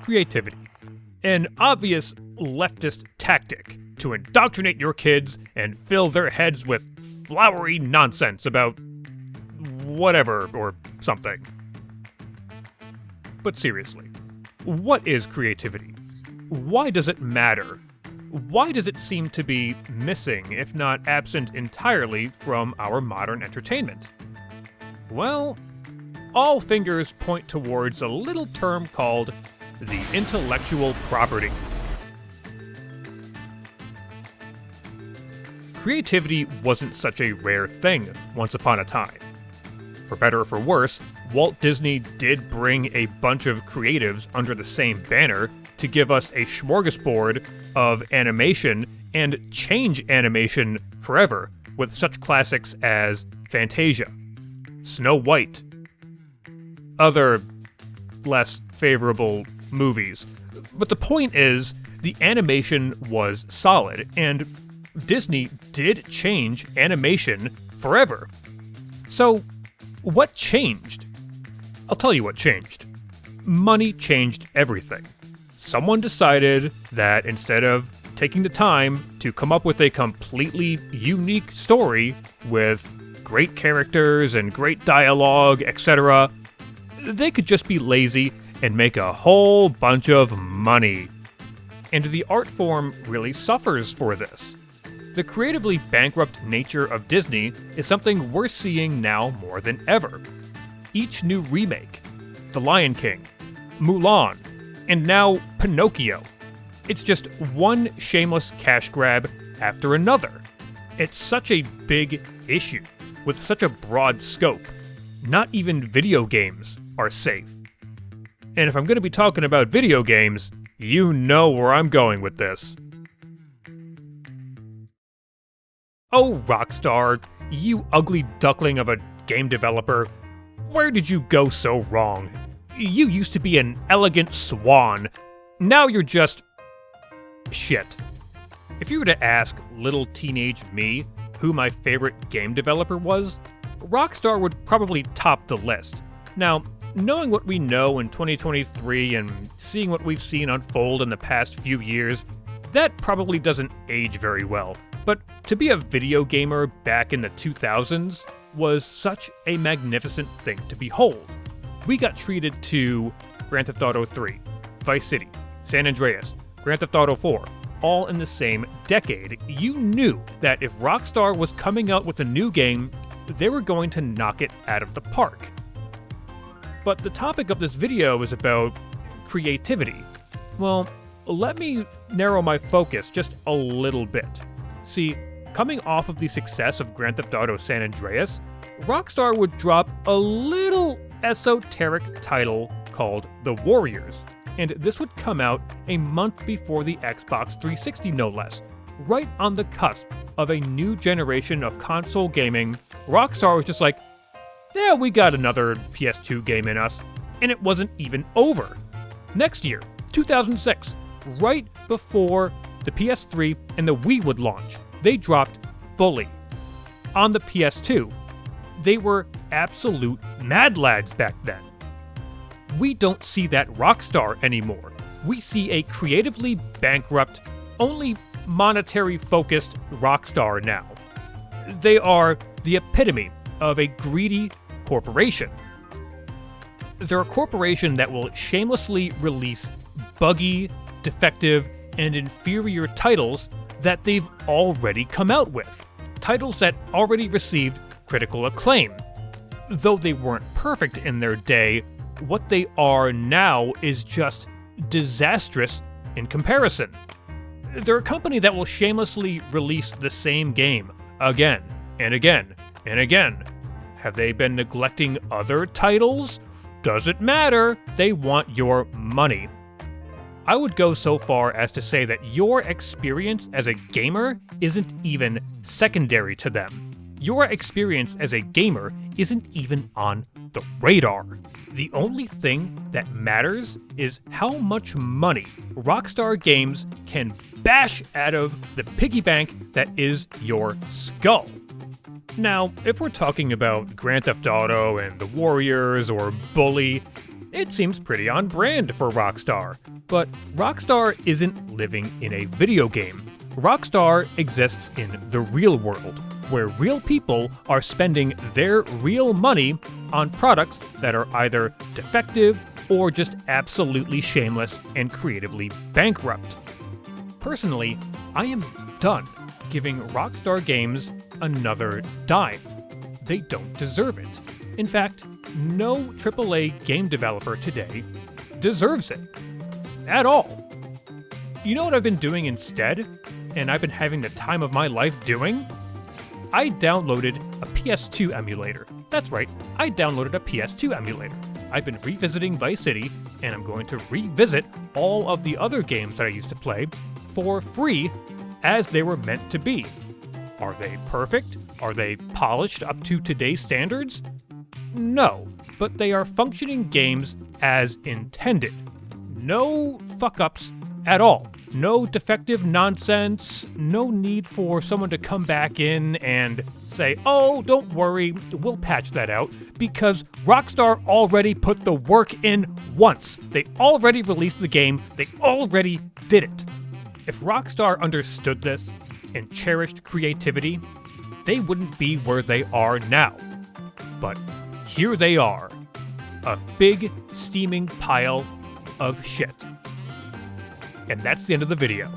Creativity. An obvious leftist tactic to indoctrinate your kids and fill their heads with flowery nonsense about whatever or something. But seriously, what is creativity? Why does it matter? Why does it seem to be missing, if not absent entirely, from our modern entertainment? Well, all fingers point towards a little term called the intellectual property. Creativity wasn't such a rare thing once upon a time. For better or for worse, Walt Disney did bring a bunch of creatives under the same banner to give us a smorgasbord of animation and change animation forever with such classics as Fantasia, Snow White, other less favorable movies. But the point is, the animation was solid, and Disney did change animation forever. So, what changed? I'll tell you what changed. Money changed everything. Someone decided that instead of taking the time to come up with a completely unique story with great characters and great dialogue, etc., they could just be lazy and make a whole bunch of money. And the art form really suffers for this. The creatively bankrupt nature of Disney is something we're seeing now more than ever. Each new remake, The Lion King, Mulan, and now Pinocchio. It's just one shameless cash grab after another. It's such a big issue, with such a broad scope. Not even video games are safe. And if I'm going to be talking about video games, you know where I'm going with this. Oh, Rockstar, you ugly duckling of a game developer. Where did you go so wrong? You used to be an elegant swan. Now you're just... shit. If you were to ask little teenage me who my favorite game developer was, Rockstar would probably top the list. Now, knowing what we know in 2023 and seeing what we've seen unfold in the past few years, that probably doesn't age very well. But to be a video gamer back in the 2000s was such a magnificent thing to behold. We got treated to Grand Theft Auto 3, Vice City, San Andreas, Grand Theft Auto 4, all in the same decade. You knew that if Rockstar was coming out with a new game, they were going to knock it out of the park. But the topic of this video is about creativity. Well, let me narrow my focus just a little bit. See, coming off of the success of Grand Theft Auto San Andreas, Rockstar would drop a little esoteric title called The Warriors, and this would come out a month before the Xbox 360 no less. Right on the cusp of a new generation of console gaming, Rockstar was just like, yeah, we got another PS2 game in us, and it wasn't even over. Next year, 2006, right before the PS3 and the Wii would launch, they dropped Bully. On the PS2, they were absolute mad lads back then. We don't see that Rockstar anymore. We see a creatively bankrupt, only monetary-focused Rockstar now. They are the epitome of a greedy corporation. They're a corporation that will shamelessly release buggy, defective, and inferior titles that they've already come out with. Titles that already received critical acclaim. Though they weren't perfect in their day, what they are now is just disastrous in comparison. They're a company that will shamelessly release the same game again and again and again. Have they been neglecting other titles? Doesn't matter, they want your money. I would go so far as to say that your experience as a gamer isn't even secondary to them. Your experience as a gamer isn't even on the radar. The only thing that matters is how much money Rockstar Games can bash out of the piggy bank that is your skull. Now, if we're talking about Grand Theft Auto and The Warriors or Bully, It seems pretty on brand for Rockstar. But Rockstar isn't living in a video game. Rockstar exists in the real world, where real people are spending their real money on products that are either defective or just absolutely shameless and creatively bankrupt. Personally, I am done giving Rockstar Games another dime. They don't deserve it. In fact, no AAA game developer today deserves it. At all. You know what I've been doing instead? And I've been having the time of my life doing? I downloaded a PS2 emulator. That's right, I downloaded a PS2 emulator. I've been revisiting Vice City, and I'm going to revisit all of the other games that I used to play for free as they were meant to be. Are they perfect? Are they polished up to today's standards? No, but they are functioning games as intended. No fuck-ups at all. No defective nonsense, no need for someone to come back in and say, oh, don't worry, we'll patch that out, because Rockstar already put the work in once. They already released the game, they already did it. If Rockstar understood this and cherished creativity, they wouldn't be where they are now. But here they are, a big, steaming pile of shit. And that's the end of the video.